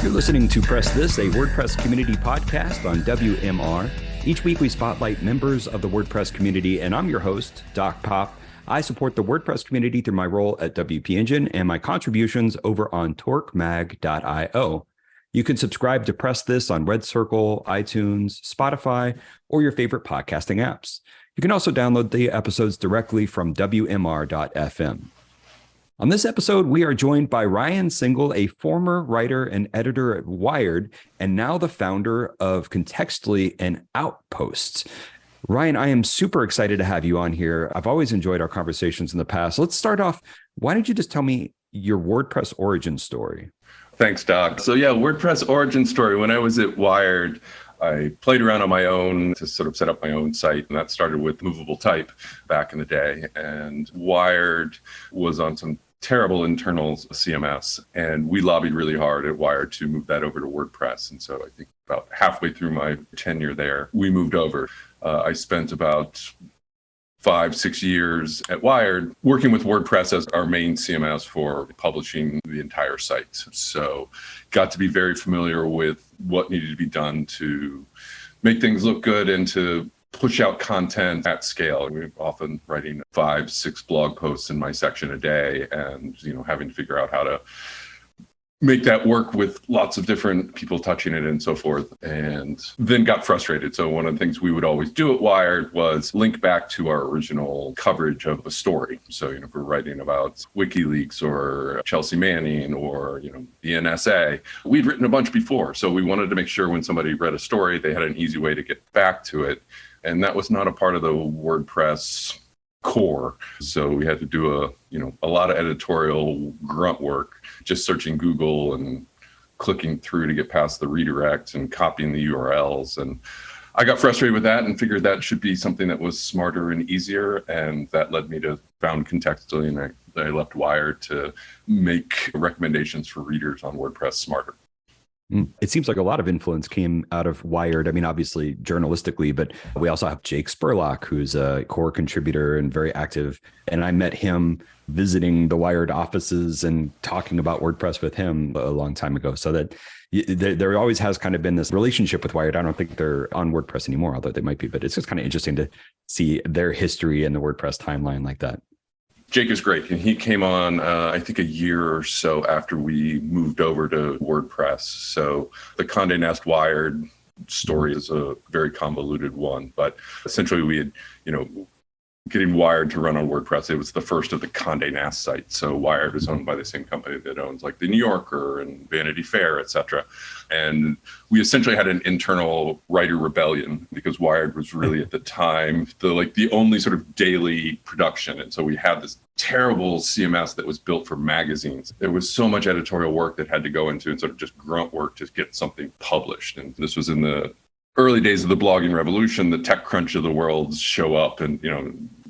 You're listening to Press This, a WordPress community podcast on WMR. Each week we spotlight members of the WordPress community, and I'm your host, Doc Pop. I support the WordPress community through my role at WP Engine and my contributions over on torquemag.io. You can subscribe to Press This on Red Circle, iTunes, Spotify, or your favorite podcasting apps. You can also download the episodes directly from WMR.fm. On this episode, we are joined by Ryan Singal, a former writer and editor at Wired, and now the founder of Contextually and Outposts. Ryan, I am super excited to have you on here. I've always enjoyed our conversations in the past. Let's start off. Why don't you just tell me your WordPress origin story? Thanks, Doc. So yeah, WordPress origin story. When I was at Wired, I played around on my own to sort of set up my own site, and that started with movable type back in the day. And Wired was on some terrible internal CMS, and we lobbied really hard at Wired to move that over to WordPress. And so I think about halfway through my tenure there, we moved over. I spent about 5-6 years at Wired working with WordPress as our main CMS for publishing the entire site. So got to be very familiar with what needed to be done to make things look good and to push out content at scale. We're often writing 5-6 blog posts in my section a day, and having to figure out how to make that work with lots of different people touching it and so forth, and then got frustrated. So one of the things we would always do at Wired was link back to our original coverage of a story. So, if we're writing about WikiLeaks or Chelsea Manning or, the NSA, we'd written a bunch before. So we wanted to make sure when somebody read a story, they had an easy way to get back to it. And that was not a part of the WordPress core. So we had to do a lot of editorial grunt work, just searching Google and clicking through to get past the redirects and copying the URLs. And I got frustrated with that and figured that should be something that was smarter and easier. And that led me to found Contextually, and I left Wired to make recommendations for readers on WordPress smarter. It seems like a lot of influence came out of Wired. I mean, obviously journalistically, but we also have Jake Spurlock, who's a core contributor and very active. And I met him visiting the Wired offices and talking about WordPress with him a long time ago. So that there always has kind of been this relationship with Wired. I don't think they're on WordPress anymore, although they might be, but it's just kind of interesting to see their history in the WordPress timeline like that. Jake is great. And he came on, I think, a year or so after we moved over to WordPress. So the Condé Nast Wired story is a very convoluted one. But essentially, we had, getting Wired to run on WordPress. It was the first of the Condé Nast sites. So Wired is owned by the same company that owns like the New Yorker and Vanity Fair, et cetera. And we essentially had an internal writer rebellion because Wired was really at the time the only sort of daily production. And so we had this terrible CMS that was built for magazines. There was so much editorial work that had to go into and sort of just grunt work to get something published. And this was in the early days of the blogging revolution. The TechCrunch of the world show up, and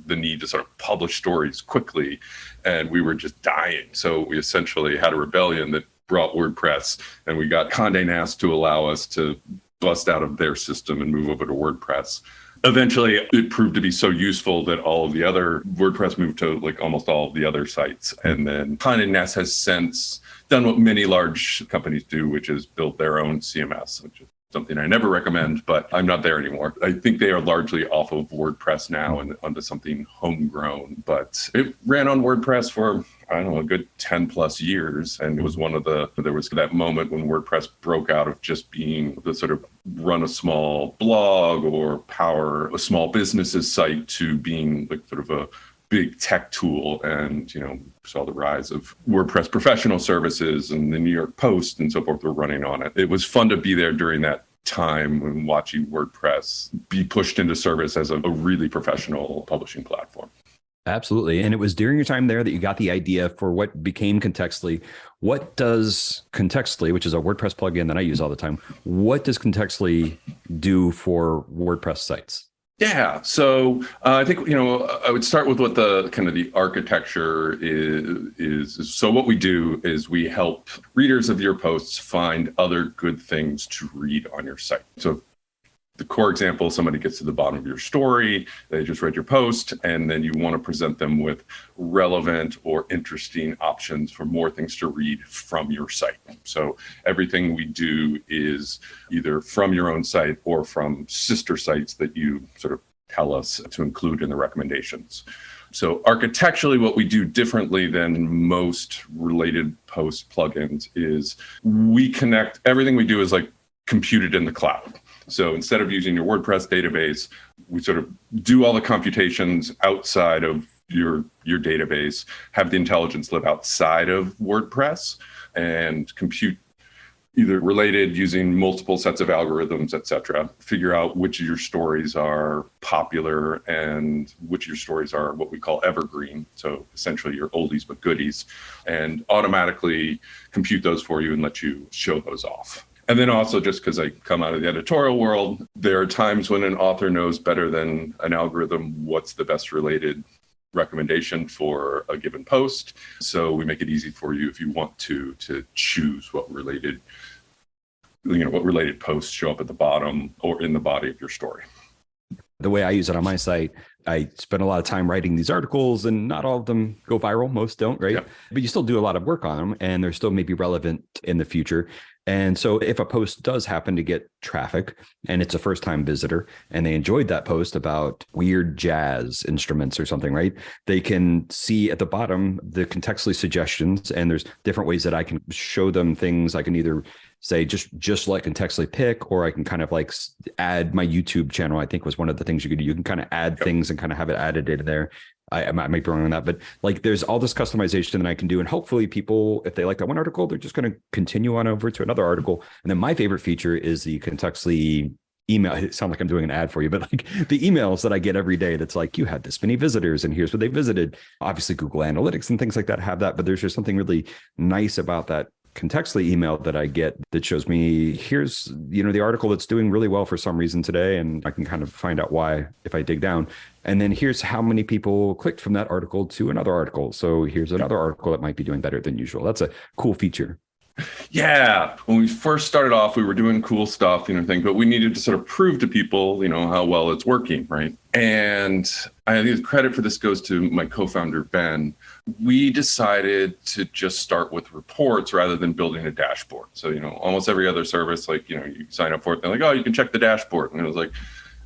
the need to sort of publish stories quickly, and we were just dying. So we essentially had a rebellion that brought WordPress, and we got Condé Nast to allow us to bust out of their system and move over to WordPress. Eventually, it proved to be so useful that all of the other WordPress moved to almost all of the other sites. And then Condé Nast has since done what many large companies do, which is build their own CMS, which is something I never recommend, but I'm not there anymore. I think they are largely off of WordPress now and onto something homegrown, but it ran on WordPress for, a good 10 plus years. And it was there was that moment when WordPress broke out of just being the sort of run a small blog or power a small business's site to being sort of a big tech tool. And, saw the rise of WordPress professional services, and the New York Post and so forth were running on it. It was fun to be there during that time when watching WordPress be pushed into service as a really professional publishing platform. Absolutely. And it was during your time there that you got the idea for what became Contextually. What does Contextually, which is a WordPress plugin that I use all the time, what does Contextually do for WordPress sites? Yeah. So I think, I would start with what the kind of the architecture is. So what we do is we help readers of your posts find other good things to read on your site. So The core example, somebody gets to the bottom of your story, they just read your post, and then you want to present them with relevant or interesting options for more things to read from your site. So everything we do is either from your own site or from sister sites that you sort of tell us to include in the recommendations. So architecturally, what we do differently than most related post plugins is we connect, everything we do is like computed in the cloud. So instead of using your WordPress database, we sort of do all the computations outside of your database, have the intelligence live outside of WordPress, and compute either related using multiple sets of algorithms, et cetera, figure out which of your stories are popular and which of your stories are what we call evergreen. So essentially your oldies but goodies, and automatically compute those for you and let you show those off. And then also, just because I come out of the editorial world, there are times when an author knows better than an algorithm what's the best related recommendation for a given post. So we make it easy for you if you want to choose what related posts show up at the bottom or in the body of your story. The way I use it on my site, I spend a lot of time writing these articles, and not all of them go viral. Most don't, right? Yeah. But you still do a lot of work on them, and they're still maybe relevant in the future. And so if a post does happen to get traffic and it's a first-time visitor and they enjoyed that post about weird jazz instruments or something, right? They can see at the bottom the contextually suggestions, and there's different ways that I can show them things. I can either say just like contextually pick, or I can kind of like add my YouTube channel, I think was one of the things you could do. You can kind of add things and kind of have it added in there. I might be wrong on that, but like there's all this customization that I can do. And hopefully people, if they like that one article, they're just going to continue on over to another article. And then my favorite feature is the contextually email. It sounds like I'm doing an ad for you, but like the emails that I get every day, that's like, you had this many visitors and here's what they visited. Obviously Google Analytics and things like that have that, but there's just something really nice about that contextually email that I get that shows me, here's, the article that's doing really well for some reason today. And I can kind of find out why if I dig down. And then here's how many people clicked from that article to another article. So here's another article that might be doing better than usual. That's a cool feature. Yeah. When we first started off, we were doing cool stuff, but we needed to sort of prove to people, how well it's working, right? And I think the credit for this goes to my co-founder, Ben. We decided to just start with reports rather than building a dashboard. So, almost every other service, like, you sign up for it, they're like, oh, you can check the dashboard. And it was like,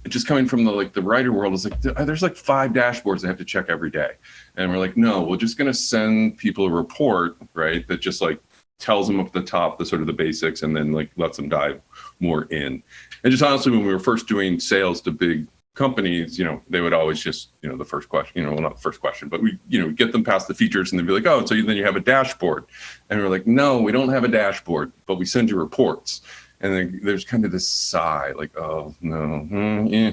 just coming from the writer world, is like, there's like 5 dashboards I have to check every day. And we're like, no, we're just going to send people a report, right, that just like tells them up at the top the sort of the basics, and then like lets them dive more in. And just honestly, when we were first doing sales to big companies, they would always just, the first question, well, not the first question, but we, get them past the features and they'd be like, oh, so then you have a dashboard. And we're like, no, we don't have a dashboard, but we send you reports. And then there's kind of this sigh, like, oh, no, yeah.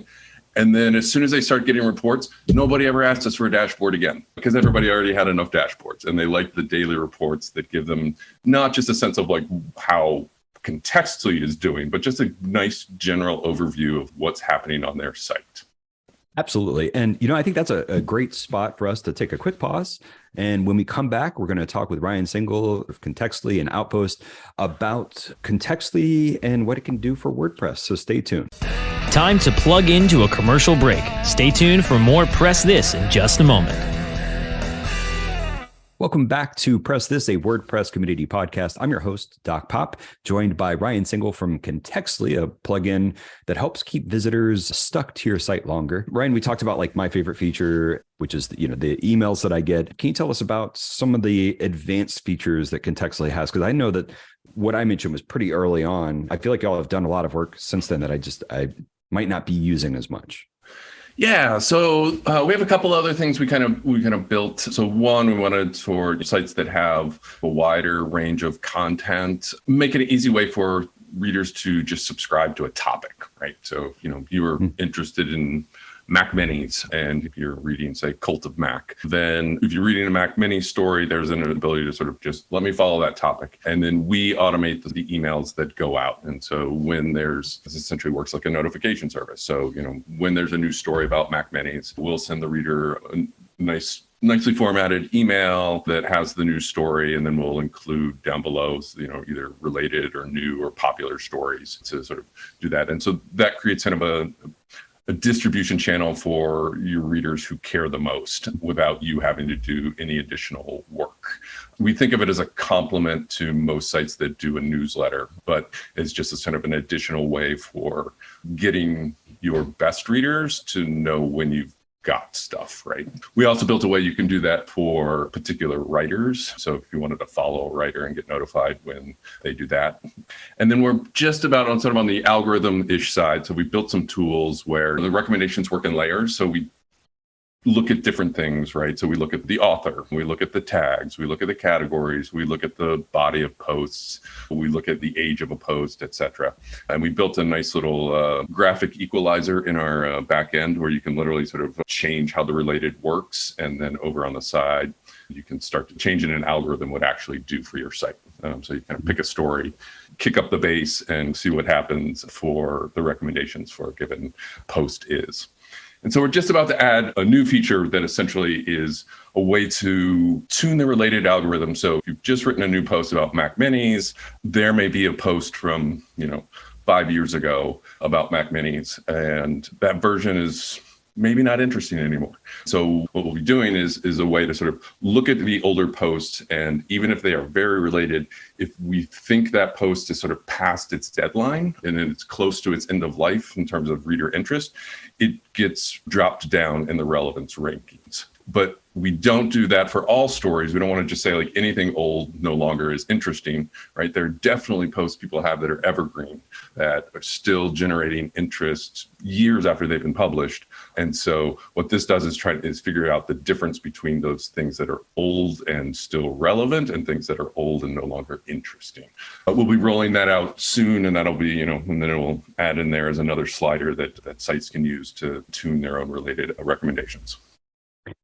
And then as soon as they start getting reports, nobody ever asked us for a dashboard again, because everybody already had enough dashboards, and they like the daily reports that give them not just a sense of like how contextually is doing, but just a nice general overview of what's happening on their site. Absolutely. And, I think that's a great spot for us to take a quick pause. And when we come back, we're going to talk with Ryan Single of Contextually and Outpost about Contextually and what it can do for WordPress. So stay tuned. Time to plug into a commercial break. Stay tuned for more Press This in just a moment. Welcome back to Press This, a WordPress community podcast. I'm your host, Doc Pop, joined by Ryan Single from Contextually, a plugin that helps keep visitors stuck to your site longer. Ryan, we talked about like my favorite feature, which is the emails that I get. Can you tell us about some of the advanced features that Contextually has? Because I know that what I mentioned was pretty early on. I feel like y'all have done a lot of work since then that I might not be using as much. Yeah, so we have a couple other things we kind of built. So one, we wanted for sites that have a wider range of content, make it an easy way for readers to just subscribe to a topic, right? So, you were interested in Mac Minis, and if you're reading, say, Cult of Mac, then if you're reading a Mac Mini story, there's an ability to sort of just let me follow that topic. And then we automate the emails that go out. And so when this essentially works like a notification service. So, when there's a new story about Mac Minis, we'll send the reader a nice nicely formatted email that has the news story, and then we'll include down below, either related or new or popular stories to sort of do that. And so that creates kind of a distribution channel for your readers who care the most without you having to do any additional work. We think of it as a complement to most sites that do a newsletter, but it's just a sort of an additional way for getting your best readers to know when you've got stuff, right? We also built a way you can do that for particular writers. So if you wanted to follow a writer and get notified when they do that. And then we're just about on the algorithm-ish side. So we built some tools where the recommendations work in layers. So we look at different things, right? So we look at the author, we look at the tags, we look at the categories, we look at the body of posts, we look at the age of a post, etc. And we built a nice little graphic equalizer in our back end where you can literally sort of change how the related works. And then over on the side, you can start to change in an algorithm would actually do for your site. So you kind of pick a story, kick up the base, and see what happens for the recommendations for a given post is. And so we're just about to add a new feature that essentially is a way to tune the related algorithm. So if you've just written a new post about Mac Minis, there may be a post from, 5 years ago about Mac Minis, and that version is maybe not interesting anymore. So what we'll be doing is a way to sort of look at the older posts, and even if they are very related, if we think that post is sort of past its deadline and it's close to its end of life in terms of reader interest, it gets dropped down in the relevance rankings. But we don't do that for all stories. We don't want to just say like anything old no longer is interesting, right? There are definitely posts people have that are evergreen, that are still generating interest years after they've been published. And so what this does is figure out the difference between those things that are old and still relevant and things that are old and no longer interesting. We'll be rolling that out soon, and that'll be, and then it will add in there as another slider that sites can use to tune their own related recommendations.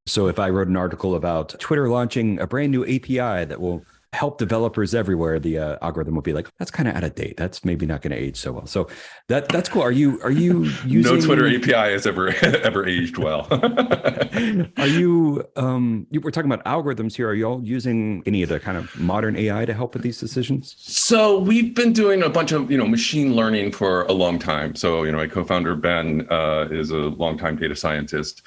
So if I wrote an article about Twitter launching a brand new API that will help developers everywhere, the algorithm will be like, that's kind of out of date. That's maybe not going to age so well. So that's cool. Are you using no Twitter API has ever aged well? Are you we're talking about algorithms here. Are you all using any of the kind of modern AI to help with these decisions? So we've been doing a bunch of machine learning for a long time. So my co-founder Ben is a longtime data scientist.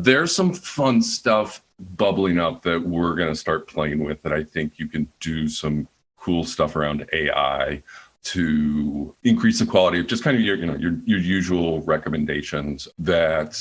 There's some fun stuff bubbling up that we're going to start playing with that I think you can do some cool stuff around AI to increase the quality of just kind of your usual recommendations that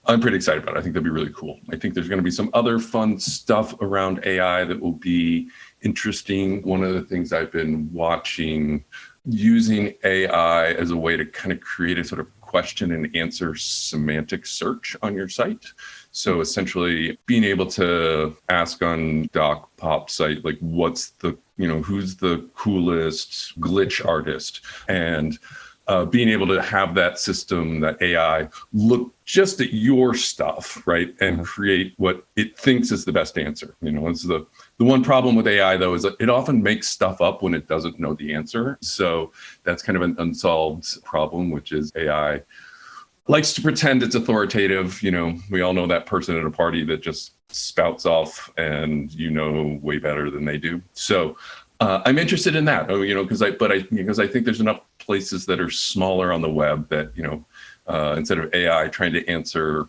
I'm pretty excited about. I think that'd be really cool. I think there's going to be some other fun stuff around AI that will be interesting. One of the things I've been watching, using AI as a way to kind of create a sort of question and answer semantic search on your site. So essentially being able to ask on Doc Pop's site, like what's the, who's the coolest glitch artist, and being able to have that system, that AI, look just at your stuff, right, and create what it thinks is the best answer. It's the one problem with AI, though, is that it often makes stuff up when it doesn't know the answer. So that's kind of an unsolved problem, which is AI likes to pretend it's authoritative. We all know that person at a party that just spouts off and way better than they do. So I'm interested in that, because I think there's enough places that are smaller on the web that, instead of AI trying to answer,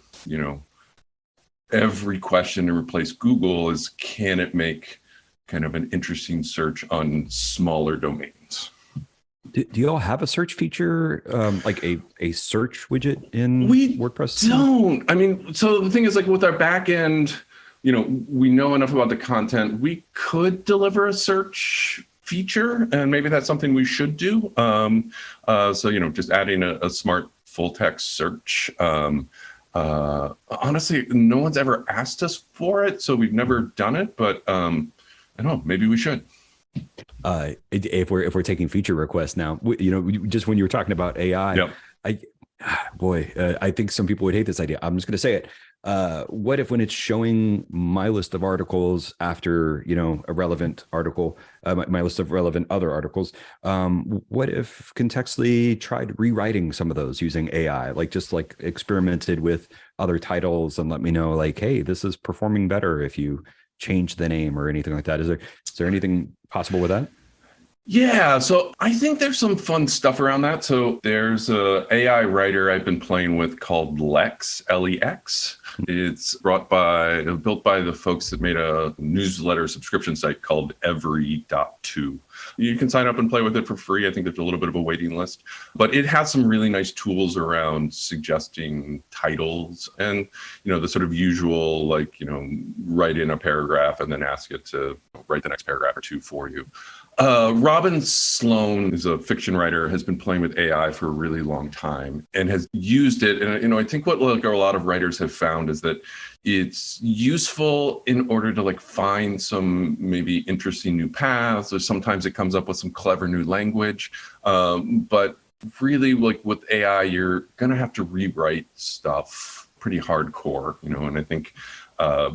every question and replace Google, can it make kind of an interesting search on smaller domains? Do you all have a search feature, like a search widget in WordPress? We don't. I mean, so the thing is, like with our back end, we know enough about the content. We could deliver a search feature, and maybe that's something we should do. So, just adding a smart full text search. Honestly, no one's ever asked us for it, so we've never done it, but I don't know, maybe we should. If we're taking feature requests now, just when you were talking about AI, yep. I think some people would hate this idea. I'm just going to say it. What if when it's showing my list of articles after, a relevant article, my list of relevant other articles, what if Contextly tried rewriting some of those using AI, like just like experimented with other titles and let me know like, hey, this is performing better if you change the name or anything like that? Is there anything possible with that? Yeah, so I think there's some fun stuff around that. So there's a AI writer I've been playing with called Lex, Lex. It's built by the folks that made a newsletter subscription site called Every.2. You can sign up and play with it for free. I think there's a little bit of a waiting list, but it has some really nice tools around suggesting titles and, the sort of usual, like, write in a paragraph and then ask it to write the next paragraph or two for you. Robin Sloan is a fiction writer, has been playing with AI for a really long time and has used it. And, I think what a lot of writers have found is that it's useful in order to find some maybe interesting new paths, or sometimes it comes up with some clever new language. But really, with AI, you're going to have to rewrite stuff pretty hardcore, and I think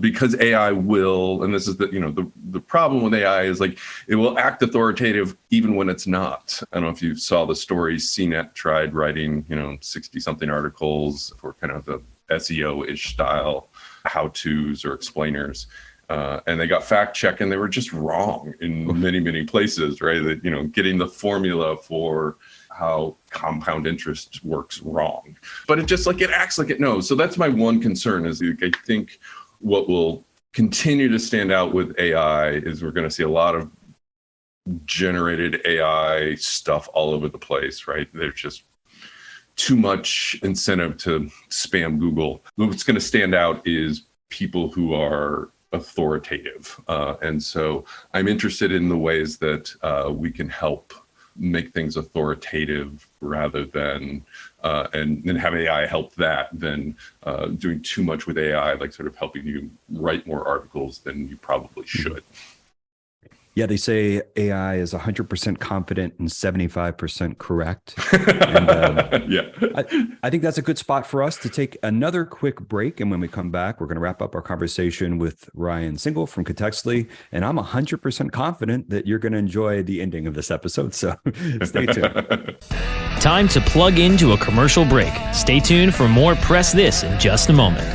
because AI will, and this is the problem with AI is it will act authoritative even when it's not. I don't know if you saw the story, CNET tried writing 60 something articles for kind of the SEO-ish style how-tos or explainers. And they got fact checked and they were just wrong in many, many places, right? That, getting the formula for how compound interest works wrong. But it just it acts like it knows. So that's my one concern is I think what will continue to stand out with AI is we're going to see a lot of generated AI stuff all over the place, right? There's just too much incentive to spam Google. What's going to stand out is people who are authoritative. And so I'm interested in the ways that we can help make things authoritative rather than and then have AI help that than doing too much with AI, sort of helping you write more articles than you probably should. Yeah, they say AI is 100% confident and 75% correct. And, yeah, I think that's a good spot for us to take another quick break. And when we come back, we're going to wrap up our conversation with Ryan Single from Contextly. And I'm 100% confident that you're going to enjoy the ending of this episode. So stay tuned. Time to plug into a commercial break. Stay tuned for more Press This in just a moment.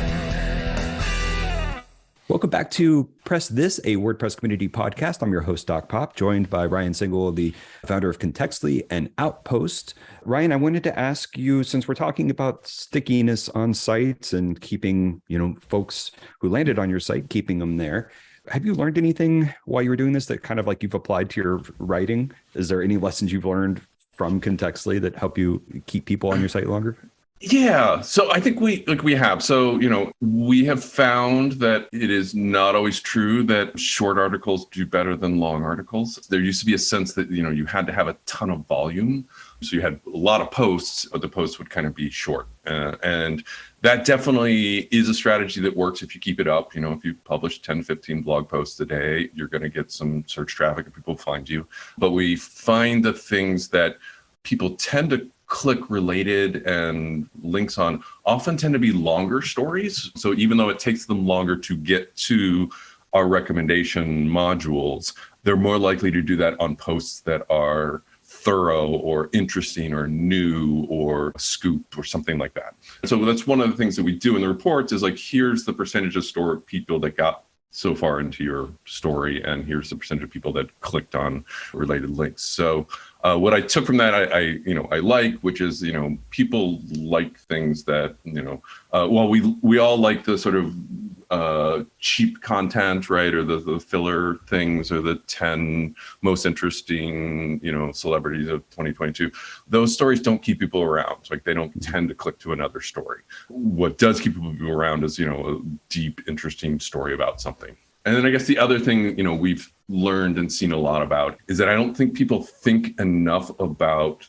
Welcome back to Press This, a WordPress community podcast. I'm your host, Doc Pop, joined by Ryan Single, the founder of Contextly and Outpost. Ryan, I wanted to ask you, since we're talking about stickiness on sites and keeping, folks who landed on your site, keeping them there, have you learned anything while you were doing this that kind of you've applied to your writing? Is there any lessons you've learned from Contextly that help you keep people on your site longer? Yeah, so I think we have. So, we have found that it is not always true that short articles do better than long articles. There used to be a sense that, you had to have a ton of volume. So you had a lot of posts, but the posts would kind of be short. And that definitely is a strategy that works if you keep it up. If you publish 10, 15 blog posts a day, you're going to get some search traffic and people find you. But we find the things that people tend to click related and links on often tend to be longer stories. So even though it takes them longer to get to our recommendation modules, they're more likely to do that on posts that are thorough or interesting or new or scoop or something like that. So that's one of the things that we do in the reports is here's the percentage of people that got so far into your story, and here's the percentage of people that clicked on related links. So what I took from that, I like, which is, people like things that, we all like the sort of cheap content, right? Or the filler things, or the 10 most interesting, celebrities of 2022. Those stories don't keep people around. They don't tend to click to another story. What does keep people around is, a deep, interesting story about something. And then I guess the other thing, we've learned and seen a lot about is that I don't think people think enough about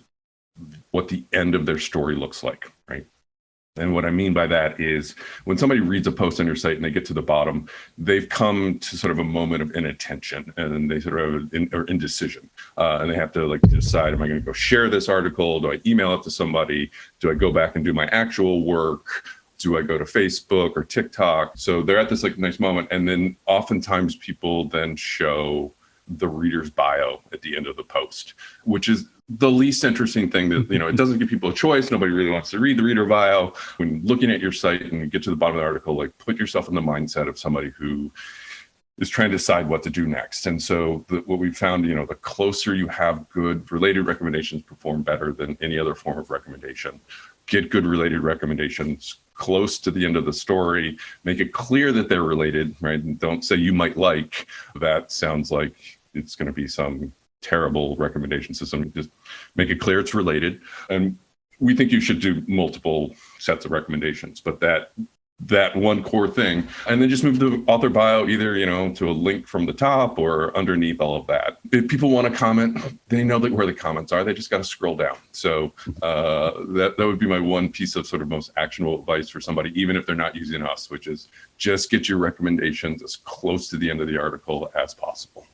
what the end of their story looks like, right? And what I mean by that is when somebody reads a post on your site and they get to the bottom, they've come to sort of a moment of inattention, and they sort of are indecision. And they have to decide, am I going to go share this article? Do I email it to somebody? Do I go back and do my actual work? Do I go to Facebook or TikTok? So they're at this like nice moment. And then oftentimes people then show the reader's bio at the end of the post, which is the least interesting thing that, it doesn't give people a choice. Nobody really wants to read the reader bio. When looking at your site and you get to the bottom of the article, like put yourself in the mindset of somebody who is trying to decide what to do next. And so what we've found, the closer you have good related recommendations perform better than any other form of recommendation. Get good related recommendations close to the end of the story, make it clear that they're related, right? And don't say you might like, that sounds like it's going to be some terrible recommendation system. Just make it clear it's related. And we think you should do multiple sets of recommendations, but that one core thing, and then just move the author bio either, to a link from the top or underneath all of that. If people want to comment, they know where the comments are. They just got to scroll down. So that would be my one piece of sort of most actionable advice for somebody, even if they're not using us, which is just get your recommendations as close to the end of the article as possible.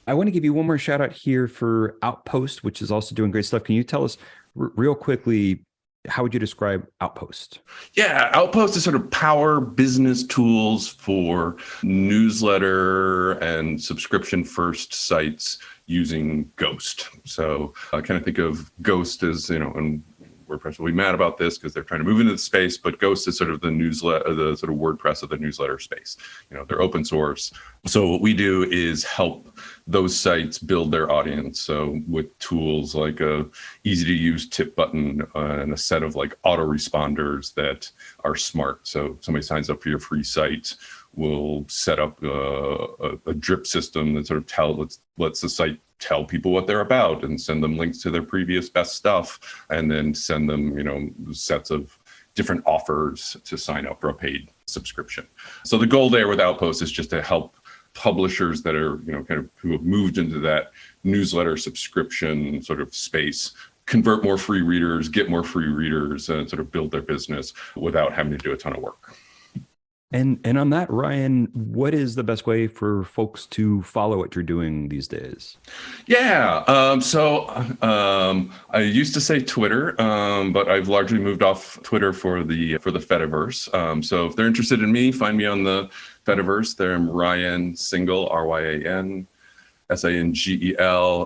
I want to give you one more shout out here for Outpost, which is also doing great stuff. Can you tell us real quickly, how would you describe Outpost? Yeah, Outpost is sort of power business tools for newsletter and subscription first sites using Ghost. So I kind of think of Ghost as, and WordPress will be mad about this because they're trying to move into the space, but Ghost is sort of the newsletter, the sort of WordPress of the newsletter space. They're open source. So what we do is help those sites build their audience. So with tools like a easy to use tip button and a set of like autoresponders that are smart. So somebody signs up for your free site, we'll set up a drip system that sort of lets the site tell people what they're about and send them links to their previous best stuff, and then send them, sets of different offers to sign up for a paid subscription. So the goal there with Outpost is just to help publishers that are, kind of who have moved into that newsletter subscription sort of space, convert more free readers, get more free readers, and sort of build their business without having to do a ton of work. And on that, Ryan, what is the best way for folks to follow what you're doing these days? Yeah. So I used to say Twitter, but I've largely moved off Twitter for the Fediverse. So if they're interested in me, find me on the Fediverse. There I'm Ryan Single, RyanSingel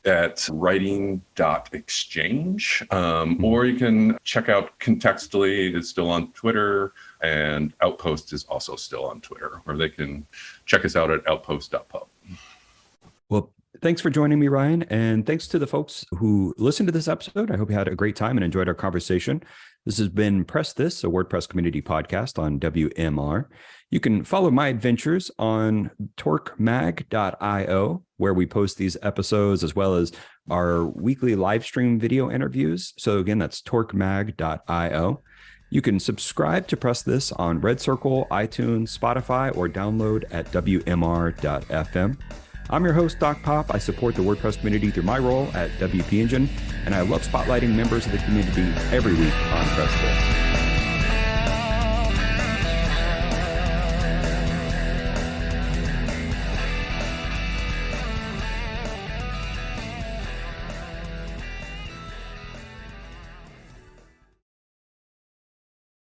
at writing.exchange. Or you can check out Contextually. It's still on Twitter, and Outpost is also still on Twitter, or they can check us out at outpost.pub. Well, thanks for joining me, Ryan. And thanks to the folks who listened to this episode. I hope you had a great time and enjoyed our conversation. This has been Press This, a WordPress community podcast on WMR. You can follow my adventures on torquemag.io, where we post these episodes as well as our weekly live stream video interviews. So again, that's torquemag.io. You can subscribe to Press This on Red Circle, iTunes, Spotify, or download at WMR.fm. I'm your host, Doc Pop. I support the WordPress community through my role at WP Engine, and I love spotlighting members of the community every week on Press This.